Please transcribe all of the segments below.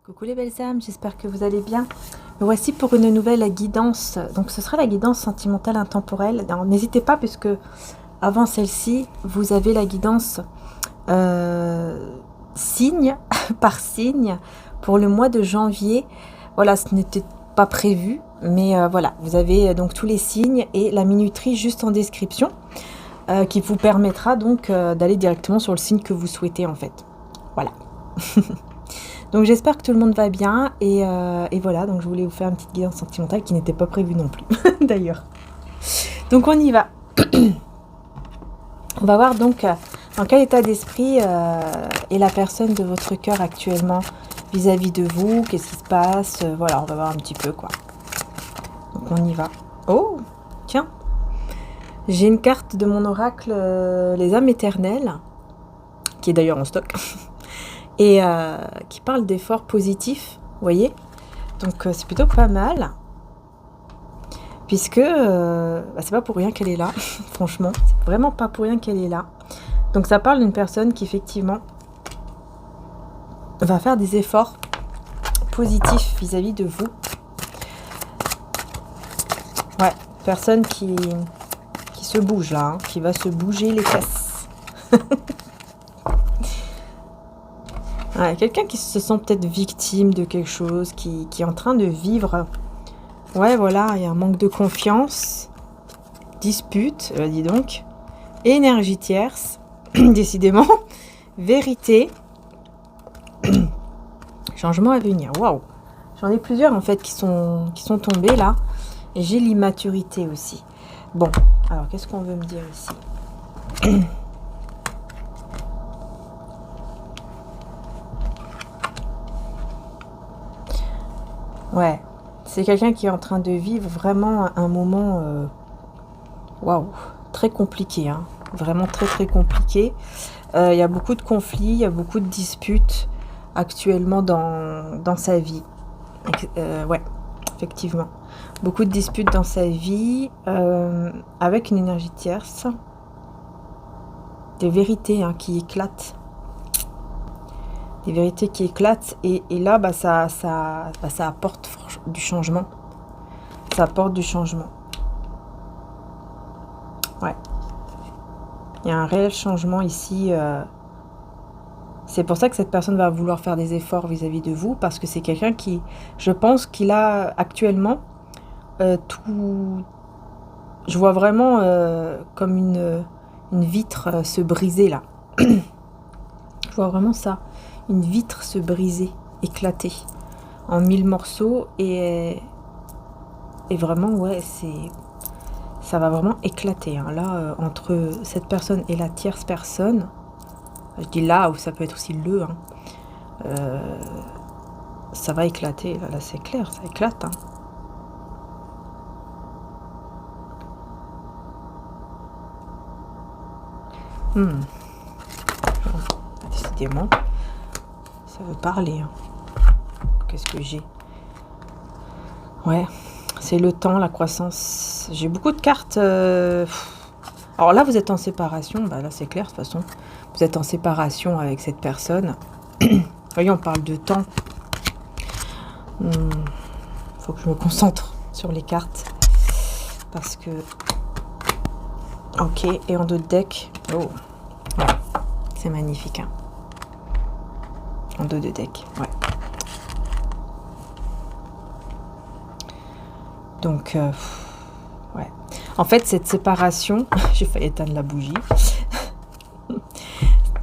Coucou les belles âmes, j'espère que vous allez bien. Me voici pour une nouvelle guidance. Donc ce sera la guidance sentimentale intemporelle. N'hésitez pas, puisque avant celle-ci, vous avez la guidance signe par signe pour le mois de janvier. Voilà, ce n'était pas prévu, mais voilà, vous avez donc tous les signes et la minuterie juste en description qui vous permettra donc d'aller directement sur le signe que vous souhaitez en fait. Voilà. Donc j'espère que tout le monde va bien et voilà, donc je voulais vous faire une petite guidance sentimentale qui n'était pas prévue non plus d'ailleurs. Donc on y va. On va voir donc dans quel état d'esprit est la personne de votre cœur actuellement vis-à-vis de vous, qu'est-ce qui se passe, voilà, on va voir un petit peu quoi. Donc on y va. Oh, tiens, j'ai une carte de mon oracle les âmes éternelles, qui est d'ailleurs en stock. Et qui parle d'efforts positifs, vous voyez. Donc c'est plutôt pas mal, puisque c'est pas pour rien qu'elle est là, franchement, c'est vraiment pas pour rien qu'elle est là. Donc ça parle d'une personne qui effectivement va faire des efforts positifs vis-à-vis de vous. Ouais, personne qui se bouge là, hein, qui va se bouger les fesses. Ouais, quelqu'un qui se sent peut-être victime de quelque chose, qui est en train de vivre. Ouais, voilà, il y a un manque de confiance, dispute, dis donc, énergie tierce, décidément, vérité, changement à venir. Waouh, j'en ai plusieurs en fait qui sont tombés là, et j'ai l'immaturité aussi. Bon, alors qu'est-ce qu'on veut me dire ici? Ouais, c'est quelqu'un qui est en train de vivre vraiment un moment waouh, très compliqué, hein, vraiment très très compliqué. Il y a beaucoup de conflits, il y a beaucoup de disputes actuellement dans sa vie. Ouais, effectivement. Beaucoup de disputes dans sa vie avec une énergie tierce. Des vérités qui éclatent. Des vérités qui éclatent et là ça apporte du changement. Ça apporte du changement. Ouais. Il y a un réel changement ici. C'est pour ça que cette personne va vouloir faire des efforts vis-à-vis de vous, parce que c'est quelqu'un qui, je pense qu'il a actuellement tout. Je vois vraiment comme une vitre se briser là. Je vois vraiment ça. Une vitre se briser, éclater en 1000 morceaux et vraiment ouais, ça va vraiment éclater hein. Là entre cette personne et la tierce personne, je dis là, ou ça peut être aussi le hein, ça va éclater là c'est clair, ça éclate hein. Décidément ça veut parler hein. Qu'est-ce que j'ai? Ouais, c'est le temps, la croissance. J'ai beaucoup de cartes. Alors là, vous êtes en séparation. Bah là, c'est clair, de toute façon. Vous êtes en séparation avec cette personne. Voyez, on parle de temps. Faut que je me concentre sur les cartes. Parce que... Ok, et en dos de deck. Oh, ouais. C'est magnifique. Hein. En dos de deck, ouais. Donc, ouais. En fait, cette séparation... J'ai failli éteindre la bougie.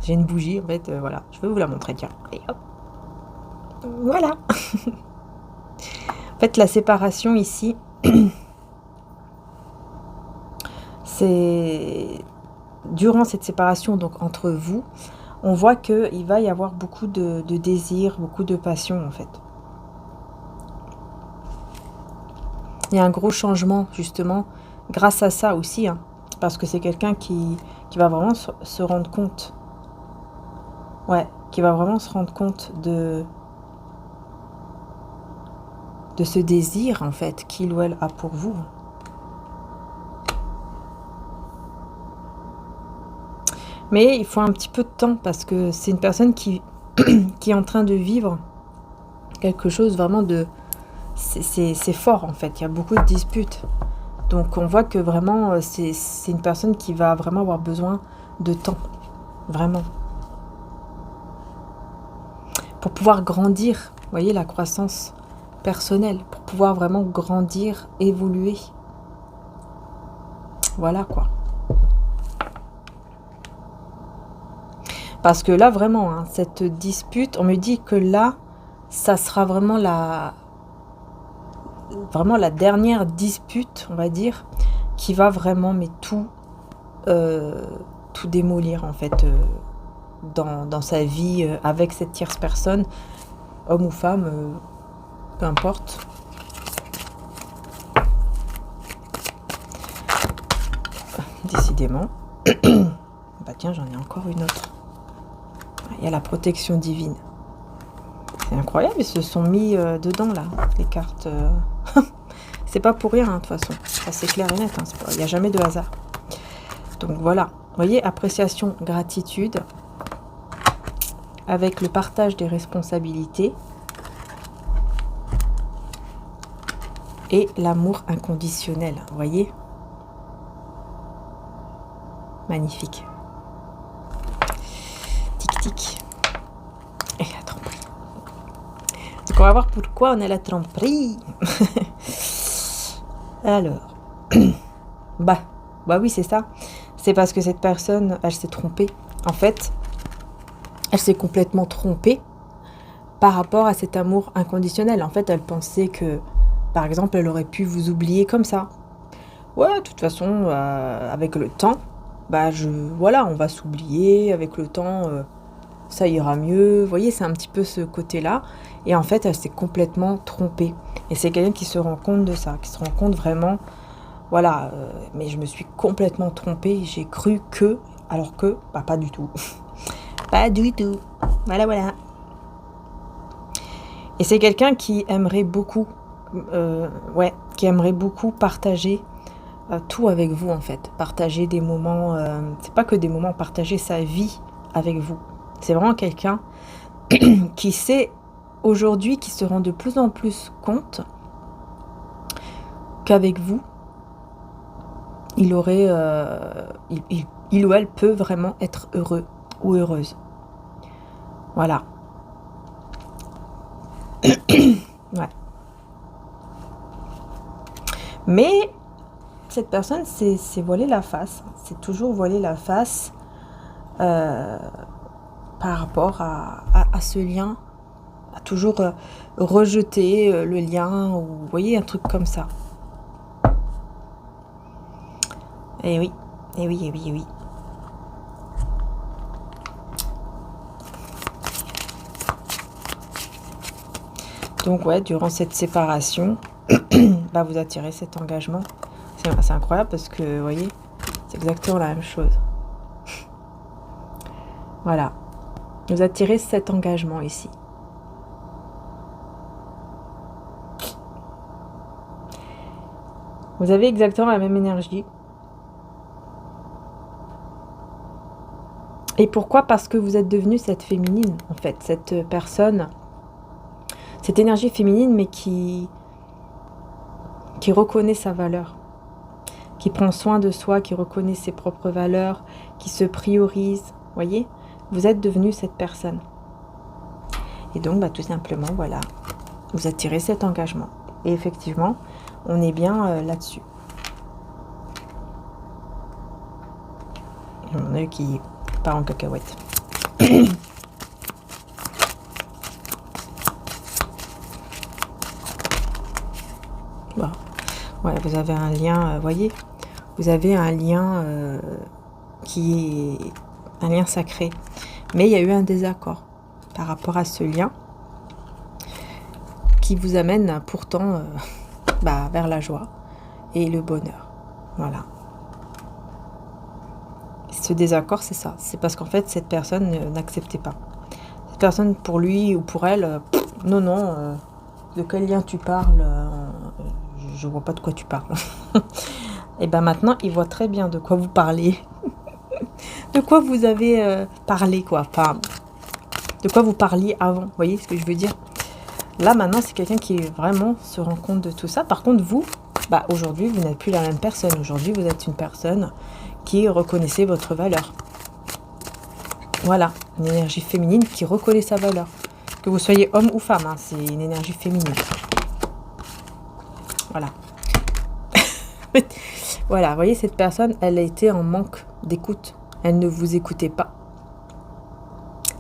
J'ai une bougie, en fait, voilà. Je vais vous la montrer, tiens. Et hop. Voilà. En fait, la séparation ici... c'est... Durant cette séparation, donc, entre vous... On voit qu'il va y avoir beaucoup de désir, beaucoup de passion, en fait. Il y a un gros changement, justement, grâce à ça aussi. Hein, parce que c'est quelqu'un qui va vraiment se rendre compte. Ouais, qui va vraiment se rendre compte de ce désir, en fait, qu'il ou elle a pour vous. Mais il faut un petit peu de temps parce que c'est une personne qui, qui est en train de vivre quelque chose vraiment de... C'est fort en fait, il y a beaucoup de disputes. Donc on voit que vraiment c'est une personne qui va vraiment avoir besoin de temps, vraiment. Pour pouvoir grandir, vous voyez la croissance personnelle, pour pouvoir vraiment grandir, évoluer. Voilà quoi. Parce que là vraiment, hein, cette dispute, on me dit que là, ça sera vraiment la dernière dispute, on va dire, qui va vraiment mais tout démolir en fait dans sa vie avec cette tierce personne, homme ou femme, peu importe. Décidément. Bah tiens, j'en ai encore une autre. Il y a la protection divine. C'est incroyable, ils se sont mis dedans là, les cartes. C'est pas pour rien, hein, de toute façon. Ça c'est clair et net, hein, il n'y a jamais de hasard. Donc voilà, vous voyez, appréciation, gratitude, avec le partage des responsabilités et l'amour inconditionnel, vous voyez. Magnifique. Tic tic. Et la tromperie. Donc on va voir pourquoi on a la tromperie. Alors, bah oui c'est ça. C'est parce que cette personne, elle s'est trompée. En fait, elle s'est complètement trompée par rapport à cet amour inconditionnel. En fait, elle pensait que, par exemple, elle aurait pu vous oublier comme ça. Ouais, de toute façon, avec le temps, voilà, on va s'oublier. Avec le temps, ça ira mieux. Vous voyez, c'est un petit peu ce côté-là. Et en fait, elle s'est complètement trompée. Et c'est quelqu'un qui se rend compte de ça, qui se rend compte vraiment... Voilà, mais je me suis complètement trompée, j'ai cru que, alors que, pas du tout. Pas du tout. Voilà. Et c'est quelqu'un qui aimerait beaucoup, qui aimerait beaucoup partager tout avec vous en fait. Partager des moments, c'est pas que des moments, partager sa vie avec vous. C'est vraiment quelqu'un qui sait aujourd'hui, qui se rend de plus en plus compte qu'avec vous, il aurait, il ou elle peut vraiment être heureux ou heureuse. Voilà. Ouais. Mais cette personne s'est voilée la face. C'est toujours voilé la face par rapport à ce lien. A toujours rejeté le lien, ou vous voyez, un truc comme ça. Eh oui. Donc ouais, durant cette séparation, vous attirez cet engagement. C'est incroyable parce que, vous voyez, c'est exactement la même chose. Voilà. Vous attirez cet engagement ici. Vous avez exactement la même énergie. Et pourquoi? Parce que vous êtes devenue cette féminine, en fait, cette personne, cette énergie féminine, mais qui reconnaît sa valeur, qui prend soin de soi, qui reconnaît ses propres valeurs, qui se priorise, voyez? Vous êtes devenue cette personne. Et donc, tout simplement, voilà, vous attirez cet engagement. Et effectivement, on est bien là-dessus. Mon œil qui part en cacahuète. Bon. Ouais, vous avez un lien, voyez, vous avez un lien qui est un lien sacré. Mais il y a eu un désaccord par rapport à ce lien qui vous amène pourtant vers la joie et le bonheur. Voilà. Ce désaccord, c'est ça. C'est parce qu'en fait, cette personne n'acceptait pas. Cette personne, pour lui ou pour elle, non, de quel lien tu parles, je vois pas de quoi tu parles. Et maintenant, il voit très bien de quoi vous parlez. de quoi vous avez parlé, quoi. Enfin, de quoi vous parliez avant. Vous voyez ce que je veux dire? Là, maintenant, c'est quelqu'un qui vraiment se rend compte de tout ça. Par contre, vous, bah, aujourd'hui, vous n'êtes plus la même personne. Aujourd'hui, vous êtes une personne qui reconnaissez votre valeur. Voilà, une énergie féminine qui reconnaît sa valeur. Que vous soyez homme ou femme, hein, c'est une énergie féminine. Voilà. Voilà, vous voyez, cette personne, elle a été en manque d'écoute. Elle ne vous écoutait pas.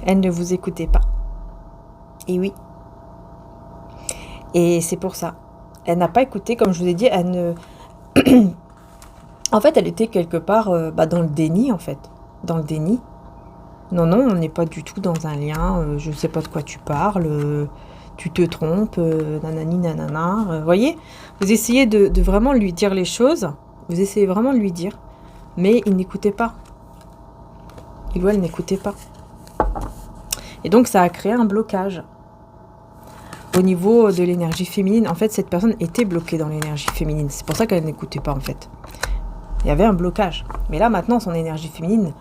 Elle ne vous écoutait pas. Et oui. Et c'est pour ça. Elle n'a pas écouté, comme je vous ai dit, elle ne... En fait, elle était quelque part dans le déni, en fait. Dans le déni. Non, non, on n'est pas du tout dans un lien, je ne sais pas de quoi tu parles, tu te trompes, nanani, nanana. Vous voyez, vous essayez de vraiment lui dire les choses, vous essayez vraiment de lui dire, mais il n'écoutait pas. Il ou elle n'écoutait pas. Et donc, ça a créé un blocage. Au niveau de l'énergie féminine, en fait, cette personne était bloquée dans l'énergie féminine. C'est pour ça qu'elle n'écoutait pas, en fait. Il y avait un blocage. Mais là, maintenant, son énergie féminine,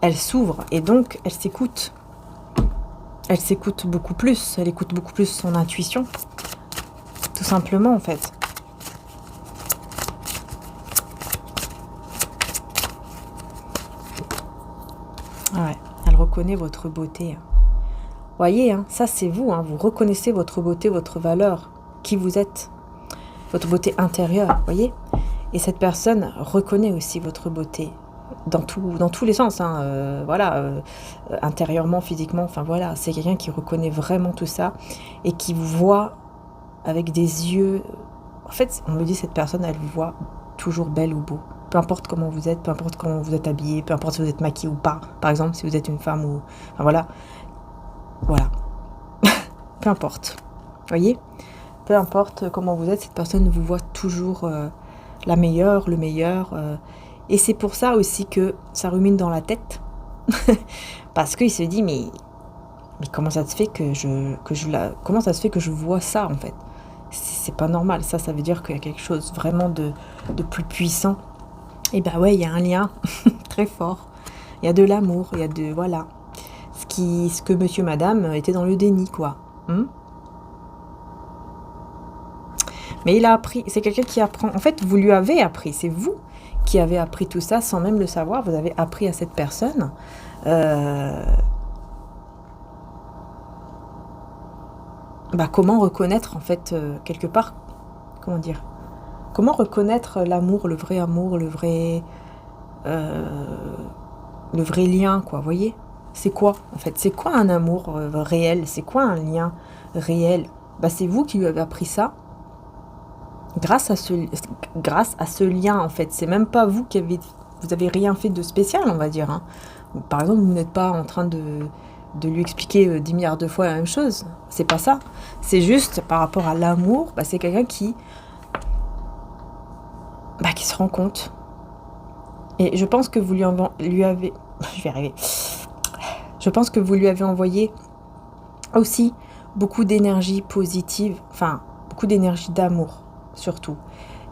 elle s'ouvre et donc elle s'écoute. Elle s'écoute beaucoup plus. Elle écoute beaucoup plus son intuition. Tout simplement, en fait. Ouais, elle reconnaît votre beauté. Voyez, hein, ça c'est vous. Hein, vous reconnaissez votre beauté, votre valeur, qui vous êtes. Votre beauté intérieure, voyez. Et cette personne reconnaît aussi votre beauté. Dans tous les sens, hein, voilà, intérieurement, physiquement, enfin voilà, c'est quelqu'un qui reconnaît vraiment tout ça et qui vous voit avec des yeux. En fait, on me dit cette personne, elle vous voit toujours belle ou beau. Peu importe comment vous êtes, peu importe comment vous êtes habillé, peu importe si vous êtes maquillé ou pas. Par exemple, si vous êtes une femme ou, enfin voilà, voilà, peu importe. Voyez, peu importe comment vous êtes, cette personne vous voit toujours la meilleure, le meilleur. Et c'est pour ça aussi que ça rumine dans la tête. Parce qu'il se dit, mais comment ça se fait comment ça se fait que je vois ça, en fait? C'est pas normal. Ça veut dire qu'il y a quelque chose vraiment de plus puissant. Et ben ouais, il y a un lien très fort. Il y a de l'amour, il y a de... Voilà. Ce que monsieur, madame était dans le déni, quoi. Mais il a appris. C'est quelqu'un qui apprend. En fait, vous lui avez appris. C'est vous qui avez appris tout ça sans même le savoir. Vous avez appris à cette personne comment reconnaître, en fait, quelque part, comment dire, comment reconnaître l'amour, le vrai amour, le vrai lien, quoi, vous voyez? C'est quoi, en fait? C'est quoi un amour réel? C'est quoi un lien réel? C'est vous qui lui avez appris ça. Grâce à ce lien, en fait. C'est même pas vous vous avez rien fait de spécial, on va dire. Hein. Par exemple, vous n'êtes pas en train de lui expliquer 10 milliards de fois la même chose. C'est pas ça. C'est juste par rapport à l'amour, c'est quelqu'un qui se rend compte. Et je pense que vous lui avez... Je vais arriver. Je pense que vous lui avez envoyé aussi beaucoup d'énergie positive, enfin, beaucoup d'énergie d'amour. Surtout.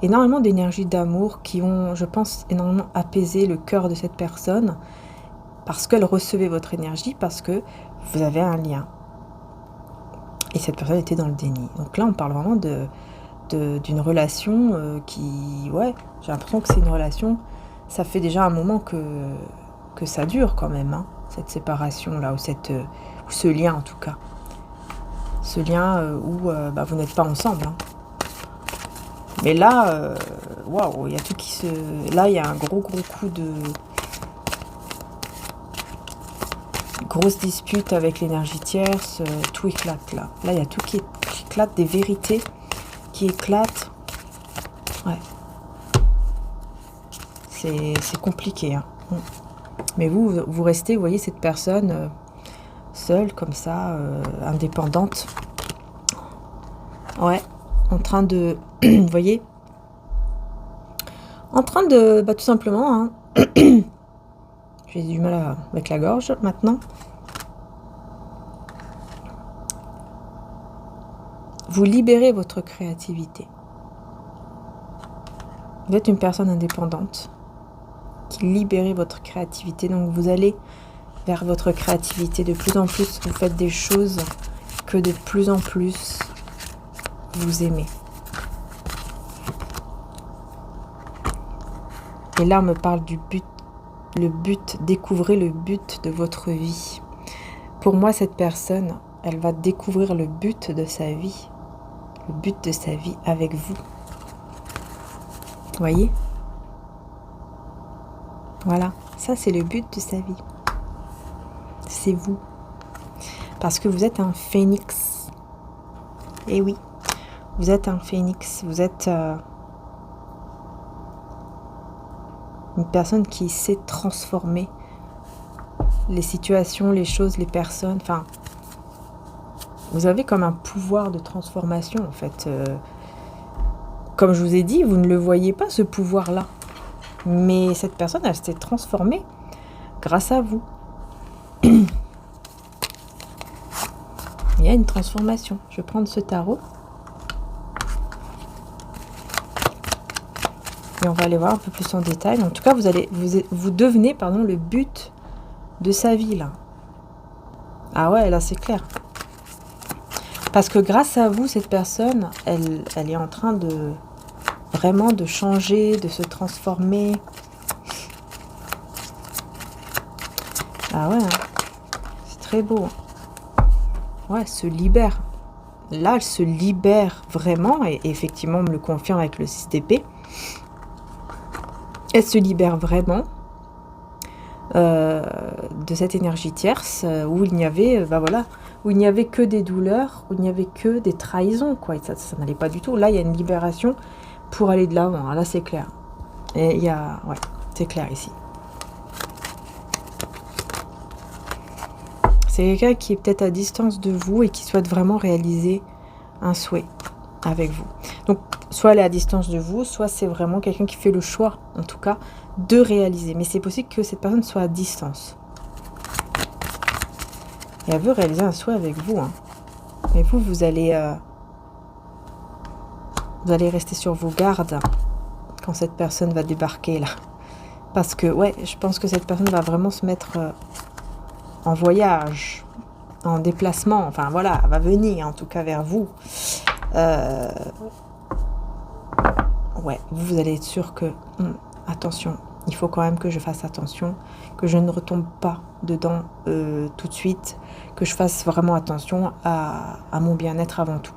Énormément d'énergie d'amour qui ont, je pense, énormément apaisé le cœur de cette personne parce qu'elle recevait votre énergie, parce que vous avez un lien. Et cette personne était dans le déni. Donc là, on parle vraiment d'une relation qui... Ouais, j'ai l'impression que c'est une relation... Ça fait déjà un moment que ça dure quand même, hein, cette séparation-là, ou ce lien en tout cas. Ce lien où vous n'êtes pas ensemble, hein. Mais là, waouh, il y a tout qui se... Là, il y a un gros coup de... Grosse dispute avec l'énergie tierce, tout éclate là. Là, il y a tout qui éclate, des vérités qui éclatent. Ouais. C'est compliqué, hein. Mais vous restez, vous voyez, cette personne seule, comme ça, indépendante. Ouais, en train de... Vous voyez, en train de... tout simplement, hein, j'ai du mal avec la gorge, maintenant. Vous libérez votre créativité. Vous êtes une personne indépendante. qui libérez votre créativité. Donc vous allez vers votre créativité de plus en plus. Vous faites des choses que de plus en plus vous aimez. Et là, on me parle du but. Le but, découvrez le but de votre vie. Pour moi, cette personne, elle va découvrir le but de sa vie. Le but de sa vie avec vous. Voyez? Voilà, ça c'est le but de sa vie. C'est vous. Parce que vous êtes un phénix. Eh oui, vous êtes un phénix. Vous êtes une personne qui sait transformer les situations, les choses, les personnes. Enfin, vous avez comme un pouvoir de transformation en fait. Comme je vous ai dit, vous ne le voyez pas ce pouvoir-là. Mais cette personne, elle s'est transformée grâce à vous. Il y a une transformation. Je vais prendre ce tarot. Et on va aller voir un peu plus en détail. En tout cas, vous devenez le but de sa vie, là. Ah ouais, là, c'est clair. Parce que grâce à vous, cette personne, elle est en train de vraiment de changer, de se transformer. Ah ouais, hein. C'est très beau. Ouais, elle se libère. Là, elle se libère vraiment, et effectivement, on me le confirme avec le 6 d'épée. Elle se libère vraiment de cette énergie tierce où il n'y avait, où il n'y avait que des douleurs, où il n'y avait que des trahisons, quoi. Et ça n'allait pas du tout. Là, il y a une libération pour aller de l'avant. Là, c'est clair. Et il y a, ouais, c'est clair ici. C'est quelqu'un qui est peut-être à distance de vous et qui souhaite vraiment réaliser un souhait avec vous. Donc, soit elle est à distance de vous, soit c'est vraiment quelqu'un qui fait le choix, en tout cas, de réaliser. Mais c'est possible que cette personne soit à distance. Et elle veut réaliser un souhait avec vous. Hein. Et vous allez rester sur vos gardes quand cette personne va débarquer, là. Parce que, ouais, je pense que cette personne va vraiment se mettre en voyage, en déplacement. Enfin, voilà, elle va venir, en tout cas, vers vous. Ouais, vous allez être sûr que, attention, il faut quand même que je fasse attention, que je ne retombe pas dedans tout de suite, que je fasse vraiment attention à mon bien-être avant tout.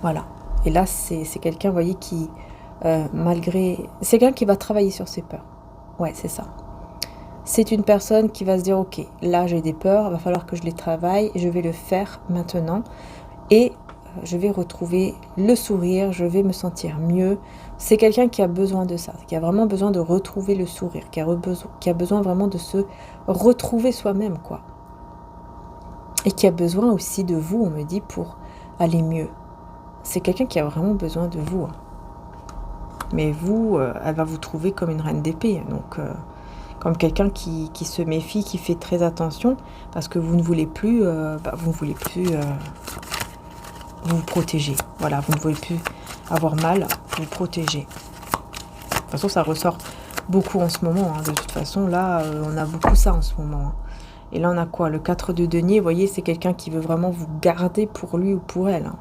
Voilà. Et là, c'est quelqu'un, vous voyez, qui, malgré... C'est quelqu'un qui va travailler sur ses peurs. Ouais, c'est ça. C'est une personne qui va se dire, ok, là j'ai des peurs, il va falloir que je les travaille, je vais le faire maintenant. Et je vais retrouver le sourire, je vais me sentir mieux. C'est quelqu'un qui a besoin de ça, qui a vraiment besoin de retrouver le sourire, qui a besoin vraiment de se retrouver soi-même, quoi. Et qui a besoin aussi de vous, on me dit, pour aller mieux. C'est quelqu'un qui a vraiment besoin de vous. Hein. Mais vous, elle va vous trouver comme une reine d'épée, donc comme quelqu'un qui se méfie, qui fait très attention, parce que vous ne voulez plus, vous protéger. Voilà, vous ne voulez plus avoir mal, vous protéger. De toute façon, ça ressort beaucoup en ce moment. Hein. De toute façon, là, on a beaucoup ça en ce moment. Hein. Et là, on a quoi? Le 4 de denier, vous voyez, c'est quelqu'un qui veut vraiment vous garder pour lui ou pour elle. Hein.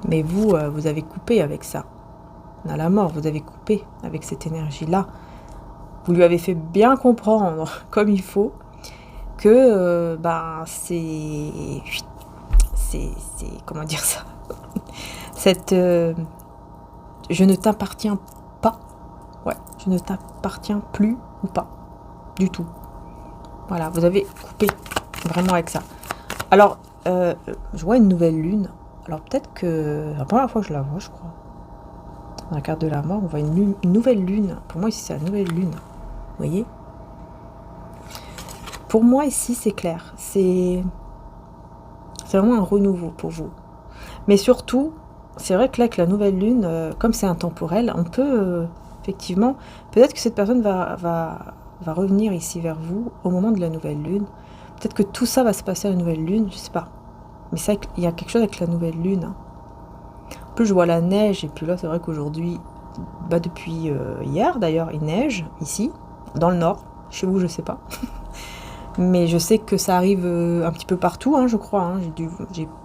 Mais vous, vous avez coupé avec ça. À la mort, vous avez coupé avec cette énergie-là. Vous lui avez fait bien comprendre, comme il faut, que c'est comment dire ça, cette je ne t'appartiens pas, ouais, je ne t'appartiens plus ou pas du tout. Voilà, vous avez coupé vraiment avec ça. Alors je vois une nouvelle lune. Alors peut-être que la première fois que je la vois, je crois, dans la carte de la mort, on voit une nouvelle lune. Pour moi ici c'est la nouvelle lune, vous voyez. Pour moi, ici, c'est clair. C'est vraiment un renouveau pour vous. Mais surtout, c'est vrai que là, avec la nouvelle lune, comme c'est intemporel, on peut, effectivement, peut-être que cette personne va revenir ici vers vous au moment de la nouvelle lune. Peut-être que tout ça va se passer à la nouvelle lune, je sais pas. Mais il y a quelque chose avec la nouvelle lune. Hein. En plus, je vois la neige, et puis là, c'est vrai qu'aujourd'hui, depuis hier d'ailleurs, il neige ici, dans le nord. Chez vous, je sais pas. Mais je sais que ça arrive un petit peu partout, hein, je crois. Hein.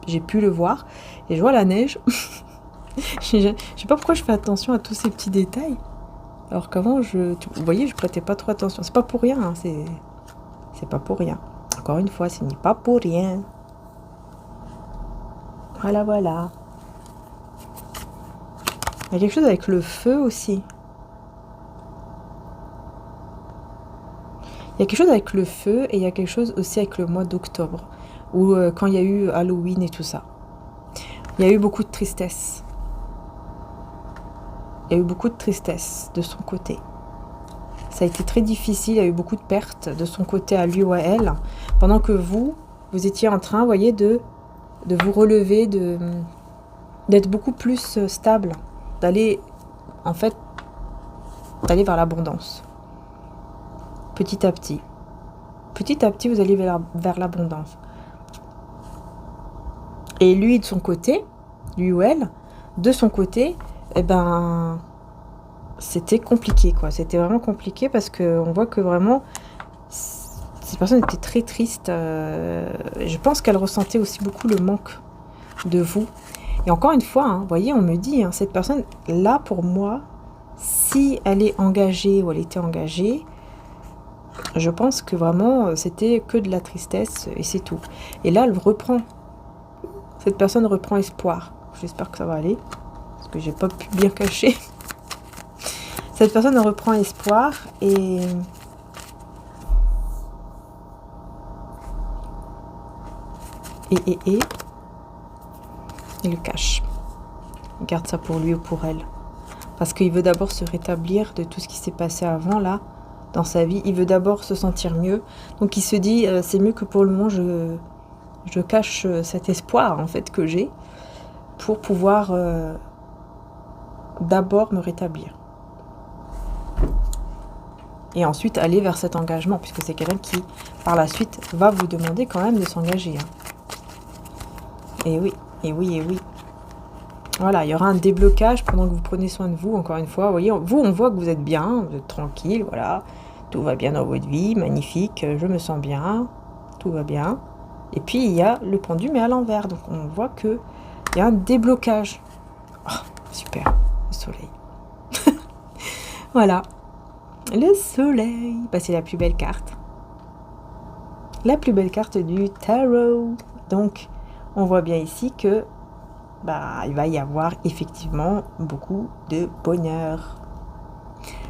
J'ai pu le voir. Et je vois la neige. Je sais pas pourquoi je fais attention à tous ces petits détails. Alors qu'avant, vous voyez, je prêtais pas trop attention. C'est pas pour rien, hein, c'est pas pour rien. Encore une fois, ce n'est pas pour rien. Voilà, voilà. Il y a quelque chose avec le feu aussi. Il y a quelque chose avec le feu et il y a quelque chose aussi avec le mois d'octobre. Où quand il y a eu Halloween et tout ça. Il y a eu beaucoup de tristesse. Il y a eu beaucoup de tristesse de son côté. Ça a été très difficile, il y a eu beaucoup de pertes de son côté à lui ou à elle. Pendant que vous étiez en train, vous voyez, de vous relever, d'être beaucoup plus stable, d'aller, en fait, d'aller vers l'abondance. Petit à petit. Petit à petit, vous allez vers l'abondance. Et lui, de son côté, lui ou elle, de son côté, eh ben, c'était compliqué, quoi. C'était vraiment compliqué parce qu'on voit que vraiment, cette personne était très triste. Je pense qu'elle ressentait aussi beaucoup le manque de vous. Et encore une fois, hein, vous voyez, on me dit, hein, cette personne, là, pour moi, si elle est engagée ou elle était engagée, je pense que vraiment, c'était que de la tristesse et c'est tout. Et là, elle reprend. Cette personne reprend espoir. J'espère que ça va aller. Parce que j'ai pas pu bien cacher. Cette personne reprend espoir et il le cache. Il garde ça pour lui ou pour elle. Parce qu'il veut d'abord se rétablir de tout ce qui s'est passé avant là, dans sa vie. Il veut d'abord se sentir mieux. Donc il se dit, c'est mieux que pour le moment je cache cet espoir en fait que j'ai pour pouvoir d'abord me rétablir. Et ensuite aller vers cet engagement, puisque c'est quelqu'un qui, par la suite, va vous demander quand même de s'engager. Hein. Et oui, et oui, et oui. Voilà, il y aura un déblocage pendant que vous prenez soin de vous, encore une fois. Vous voyez, vous, on voit que vous êtes bien, vous êtes tranquille, voilà. Tout va bien dans votre vie, magnifique, je me sens bien, tout va bien. Et puis, il y a le pendu, mais à l'envers. Donc, on voit qu'il y a un déblocage. Oh, super, le soleil. Voilà. Le soleil, bah, c'est la plus belle carte. La plus belle carte du tarot. Donc, on voit bien ici que bah, il va y avoir effectivement beaucoup de bonheur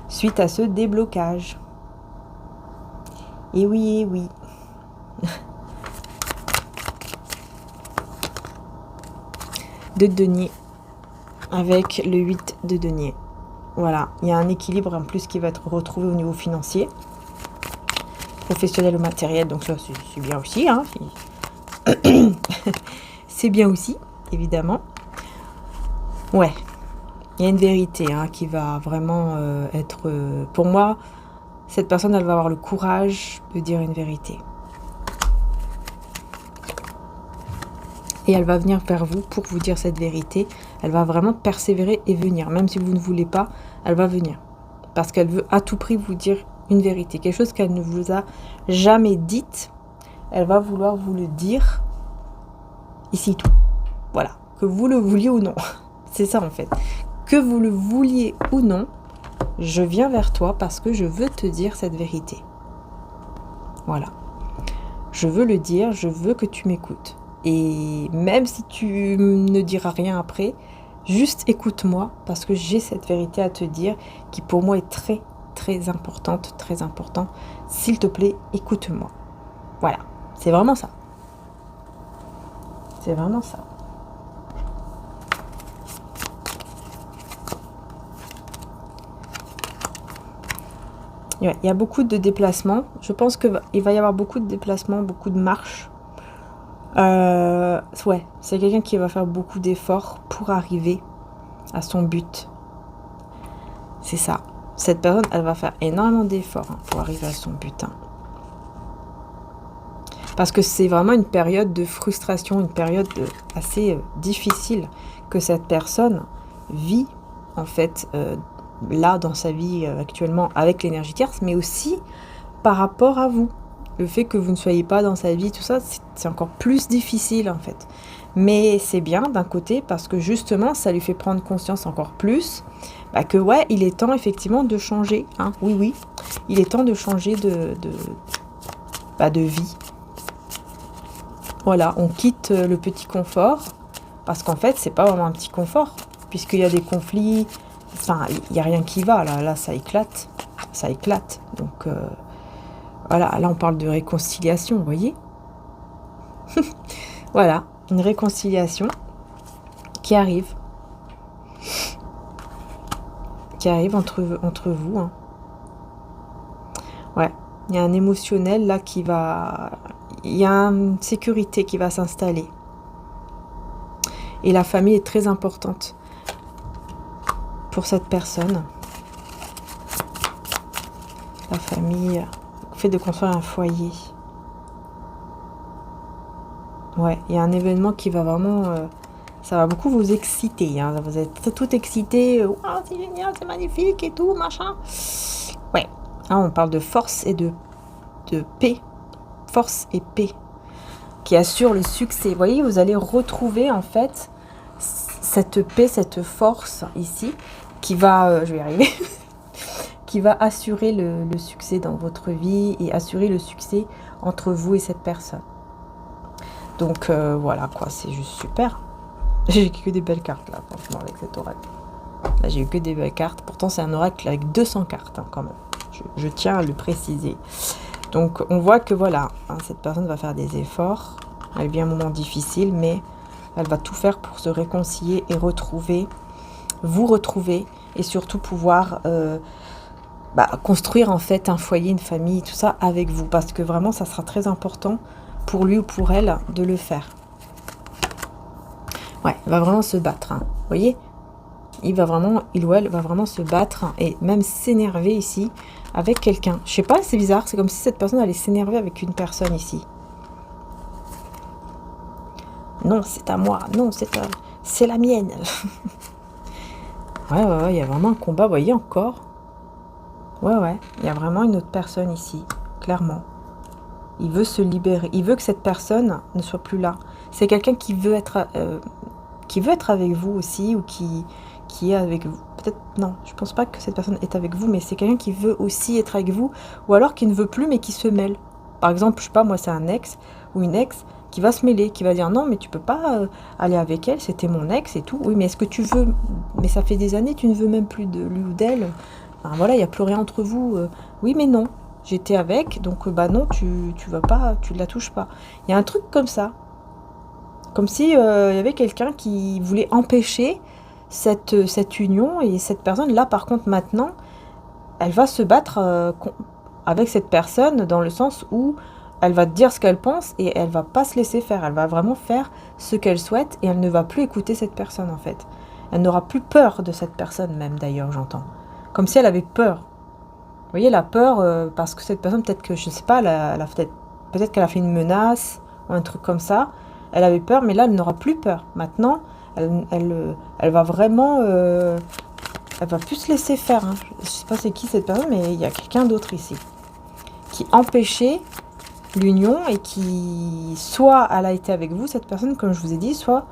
suite à ce déblocage. Et oui, et oui. De denier avec le 8 de denier. Voilà, il y a un équilibre en plus qui va être retrouvé au niveau financier, professionnel ou matériel, donc ça c'est bien aussi, hein. C'est bien aussi, évidemment. Ouais, il y a une vérité hein, qui va vraiment être... pour moi, cette personne, elle va avoir le courage de dire une vérité. Et elle va venir vers vous pour vous dire cette vérité. Elle va vraiment persévérer et venir. Même si vous ne voulez pas, elle va venir. Parce qu'elle veut à tout prix vous dire une vérité. Quelque chose qu'elle ne vous a jamais dite. Elle va vouloir vous le dire ici tout. Voilà. Que vous le vouliez ou non. C'est ça en fait. Que vous le vouliez ou non, je viens vers toi parce que je veux te dire cette vérité. Voilà. Je veux le dire, je veux que tu m'écoutes. Et même si tu ne diras rien après, juste écoute-moi parce que j'ai cette vérité à te dire qui pour moi est très très importante, très important. S'il te plaît, écoute-moi. Voilà, c'est vraiment ça. C'est vraiment ça. Il y a beaucoup de déplacements. Je pense qu'il va y avoir beaucoup de déplacements, beaucoup de marches. Ouais, c'est quelqu'un qui va faire beaucoup d'efforts pour arriver à son but. C'est ça. Cette personne, elle va faire énormément d'efforts pour arriver à son but. Parce que c'est vraiment une période de frustration, une période assez difficile que cette personne vit, en fait, là dans sa vie actuellement avec l'énergie tierce, mais aussi par rapport à vous. Le fait que vous ne soyez pas dans sa vie, tout ça, c'est encore plus difficile en fait. Mais c'est bien d'un côté parce que justement, ça lui fait prendre conscience encore plus que ouais, il est temps effectivement de changer. Hein. Oui, oui, il est temps de changer de vie. Voilà, on quitte le petit confort parce qu'en fait, c'est pas vraiment un petit confort puisqu'il y a des conflits. Enfin, il n'y a rien qui va là, ça éclate, Donc voilà, là on parle de réconciliation, vous voyez. Voilà, une réconciliation qui arrive entre vous. Hein. Ouais, il y a un émotionnel là qui va... Il y a une sécurité qui va s'installer. Et la famille est très importante pour cette personne. La famille, le fait de construire un foyer. Ouais, il y a un événement qui va vraiment... ça va beaucoup vous exciter. Hein. Vous êtes tout excité. Wow, c'est génial, c'est magnifique et tout, machin. Ouais, là on parle de force et de paix. Force et paix. Qui assure le succès. Vous voyez, vous allez retrouver en fait cette paix, cette force ici qui va... je vais y arriver. Qui va assurer le succès dans votre vie et assurer le succès entre vous et cette personne. Donc voilà quoi, c'est juste super. J'ai que des belles cartes là, franchement, avec cet oracle. Là, j'ai eu que des belles cartes. Pourtant, c'est un oracle avec 200 cartes hein, quand même. Je tiens à le préciser. Donc, on voit que voilà, hein, cette personne va faire des efforts. Elle vit un moment difficile, mais elle va tout faire pour se réconcilier et vous retrouver, et surtout pouvoir construire en fait un foyer, une famille, tout ça avec vous. Parce que vraiment, ça sera très important pour lui ou pour elle de le faire. Ouais, il va vraiment se battre. Hein. Vous voyez, il ou elle va vraiment se battre et même s'énerver ici avec quelqu'un. Je sais pas, c'est bizarre. C'est comme si cette personne allait s'énerver avec une personne ici. Non, c'est à moi. Non, c'est la mienne. Ouais, il y a vraiment un combat. Vous voyez encore. Ouais, il y a vraiment une autre personne ici, clairement. Il veut se libérer. Il veut que cette personne ne soit plus là. C'est quelqu'un qui veut être avec vous aussi ou qui est avec vous. Peut-être, non, je pense pas que cette personne est avec vous, mais c'est quelqu'un qui veut aussi être avec vous ou alors qui ne veut plus mais qui se mêle. Par exemple, je sais pas, moi c'est un ex ou une ex qui va se mêler, qui va dire non mais tu peux pas aller avec elle, c'était mon ex et tout. Oui, mais est-ce que tu veux... Mais ça fait des années, tu ne veux même plus de lui ou d'elle. Enfin, voilà, il n'y a plus rien entre vous. Oui, mais non. J'étais avec, donc non, tu vas pas, tu la touches pas. Il y a un truc comme ça. Comme si il y avait quelqu'un qui voulait empêcher cette union. Et cette personne, là, par contre, maintenant, elle va se battre avec cette personne dans le sens où elle va dire ce qu'elle pense et elle va pas se laisser faire. Elle va vraiment faire ce qu'elle souhaite et elle ne va plus écouter cette personne, en fait. Elle n'aura plus peur de cette personne, même, d'ailleurs, j'entends. Comme si elle avait peur. Vous voyez, la peur, parce que cette personne, peut-être que, je sais pas, peut-être qu'elle a fait une menace ou un truc comme ça. Elle avait peur, mais là, elle n'aura plus peur. Maintenant, elle va vraiment... elle va plus se laisser faire. Hein. Je sais pas c'est qui cette personne, mais il y a quelqu'un d'autre ici. Qui empêchait l'union et qui... Soit elle a été avec vous, cette personne, comme je vous ai dit, soit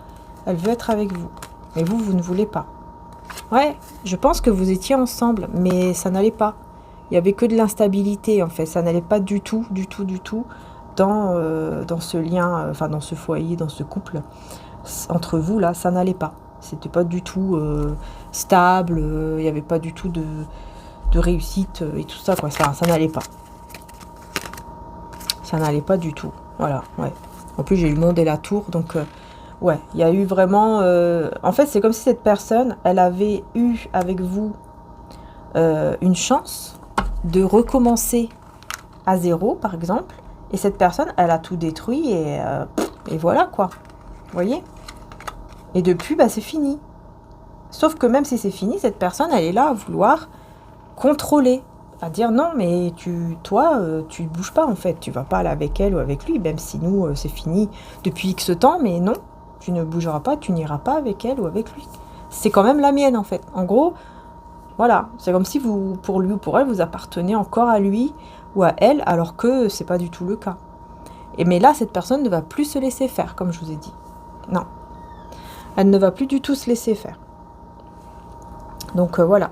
elle veut être avec vous. Mais vous ne voulez pas. Ouais, je pense que vous étiez ensemble, mais ça n'allait pas. Il n'y avait que de l'instabilité, en fait. Ça n'allait pas du tout dans ce lien, enfin dans ce foyer, dans ce couple. Entre vous, là, ça n'allait pas. C'était pas du tout stable, il n'y avait pas du tout de réussite et tout ça, quoi. Ça n'allait pas. Ça n'allait pas du tout. Voilà, ouais. En plus, j'ai eu le monde et la tour, donc... ouais, il y a eu vraiment... en fait, c'est comme si cette personne, elle avait eu avec vous une chance de recommencer à zéro, par exemple. Et cette personne, elle a tout détruit et voilà, quoi. Vous voyez? Et depuis, c'est fini. Sauf que même si c'est fini, cette personne, elle est là à vouloir contrôler. À dire non, mais toi, tu ne bouges pas, en fait. Tu vas pas aller avec elle ou avec lui, même si nous, c'est fini depuis X temps, mais non. Tu ne bougeras pas, tu n'iras pas avec elle ou avec lui. C'est quand même la mienne, en fait. En gros, Voilà, c'est comme si vous, pour lui ou pour elle, vous appartenez encore à lui ou à elle, alors que c'est pas du tout le cas. Mais là, cette personne ne va plus se laisser faire, comme je vous ai dit. Non. Elle ne va plus du tout se laisser faire. Donc voilà.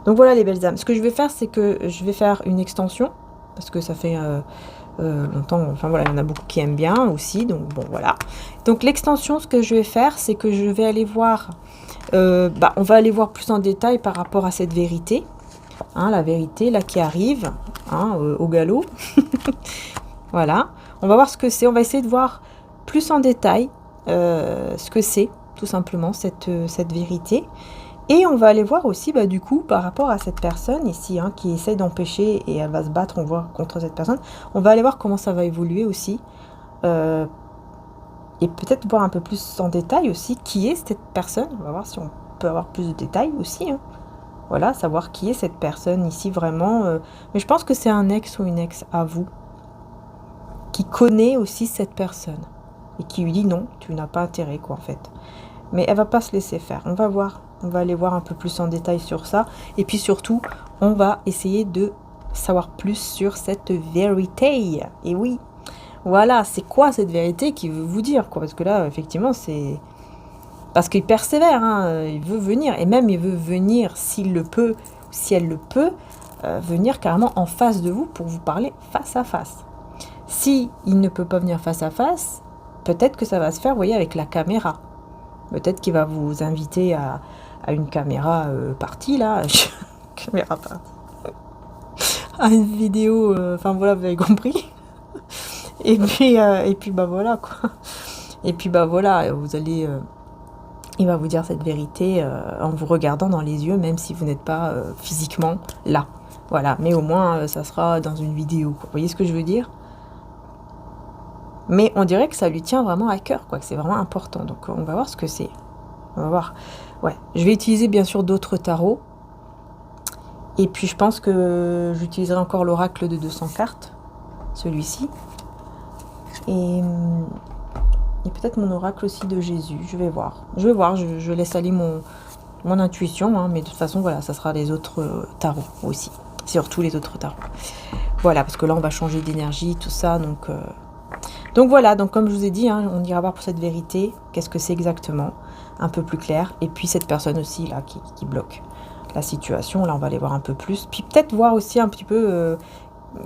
Donc voilà les belles âmes. Ce que je vais faire, c'est que je vais faire une extension, parce que ça fait longtemps, enfin voilà, il y en a beaucoup qui aiment bien aussi, donc bon voilà. Donc l'extension, ce que je vais faire, c'est que je vais aller voir, on va aller voir plus en détail par rapport à cette vérité, hein, la vérité là qui arrive, hein, au galop. Voilà, on va voir ce que c'est, on va essayer de voir plus en détail ce que c'est, tout simplement, cette vérité. Et on va aller voir aussi, du coup, par rapport à cette personne ici, hein, qui essaie d'empêcher, et elle va se battre, on voit, contre cette personne. On va aller voir comment ça va évoluer aussi. Et peut-être voir un peu plus en détail aussi qui est cette personne. On va voir si on peut avoir plus de détails aussi, hein. Voilà, savoir qui est cette personne ici vraiment. Mais je pense que c'est un ex ou une ex à vous, qui connaît aussi cette personne. Et qui lui dit non, tu n'as pas intérêt, quoi, en fait. Mais elle va pas se laisser faire. On va voir. On va aller voir un peu plus en détail sur ça. Et puis surtout, on va essayer de savoir plus sur cette vérité. Et oui, voilà, c'est quoi cette vérité qui veut vous dire, quoi? Parce que là, effectivement, c'est... Parce qu'il persévère, hein, il veut venir. Et même, il veut venir, s'il le peut, ou si elle le peut, venir carrément en face de vous pour vous parler face à face. Si il ne peut pas venir face à face, peut-être que ça va se faire, vous voyez, avec la caméra. Peut-être qu'il va vous inviter à une caméra partie, là. Caméra partie. À une vidéo, enfin voilà, vous avez compris. Et puis voilà, quoi. Et puis voilà, vous allez... il va vous dire cette vérité en vous regardant dans les yeux, même si vous n'êtes pas physiquement là. Voilà, mais au moins, ça sera dans une vidéo, quoi. Vous voyez ce que je veux dire? Mais on dirait que ça lui tient vraiment à cœur, quoi, que c'est vraiment important. Donc on va voir ce que c'est. On va voir. Ouais, je vais utiliser bien sûr d'autres tarots. Et puis je pense que j'utiliserai encore l'oracle de 200 cartes, celui-ci. Et peut-être mon oracle aussi de Jésus. Je vais voir. Je laisse aller mon intuition, hein, mais de toute façon, voilà, ça sera les autres tarots aussi. Surtout les autres tarots. Voilà, parce que là, on va changer d'énergie, tout ça, donc voilà, donc comme je vous ai dit, hein, on ira voir pour cette vérité, qu'est-ce que c'est exactement, un peu plus clair. Et puis cette personne aussi, là, qui bloque la situation, là, on va aller voir un peu plus. Puis peut-être voir aussi un petit peu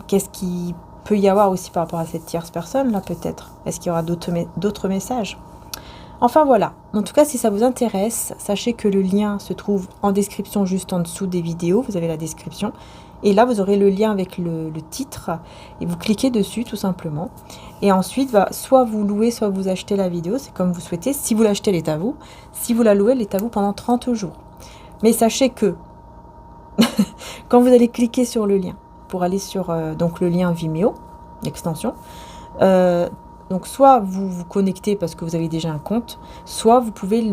qu'est-ce qui peut y avoir aussi par rapport à cette tierce personne, là, peut-être. Est-ce qu'il y aura d'autres messages? Enfin, voilà. En tout cas, si ça vous intéresse, sachez que le lien se trouve en description juste en dessous des vidéos. Vous avez la description. Et là, vous aurez le lien avec le titre et vous cliquez dessus tout simplement. Et ensuite, soit vous louez, soit vous achetez la vidéo, c'est comme vous souhaitez. Si vous l'achetez, elle est à vous. Si vous la louez, elle est à vous pendant 30 jours. Mais sachez que quand vous allez cliquer sur le lien pour aller sur donc le lien Vimeo, l'extension, donc soit vous vous connectez parce que vous avez déjà un compte, soit vous pouvez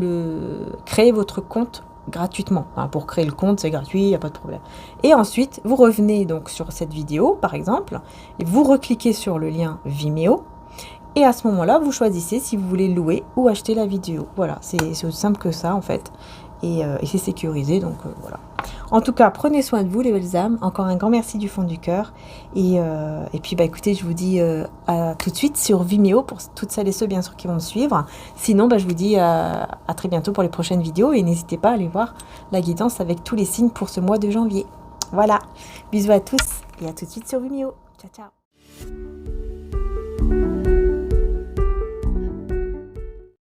créer votre compte gratuitement. Enfin, pour créer le compte, c'est gratuit, il n'y a pas de problème. Et ensuite, vous revenez donc sur cette vidéo, par exemple, et vous recliquez sur le lien Vimeo. Et à ce moment-là, vous choisissez si vous voulez louer ou acheter la vidéo. Voilà, c'est aussi simple que ça, en fait. Et c'est sécurisé, donc voilà. En tout cas, prenez soin de vous, les belles âmes. Encore un grand merci du fond du cœur. Et puis, écoutez, je vous dis à tout de suite sur Vimeo pour toutes celles et ceux, bien sûr, qui vont me suivre. Sinon, je vous dis à très bientôt pour les prochaines vidéos. Et n'hésitez pas à aller voir la guidance avec tous les signes pour ce mois de janvier. Voilà. Bisous à tous et à tout de suite sur Vimeo. Ciao, ciao.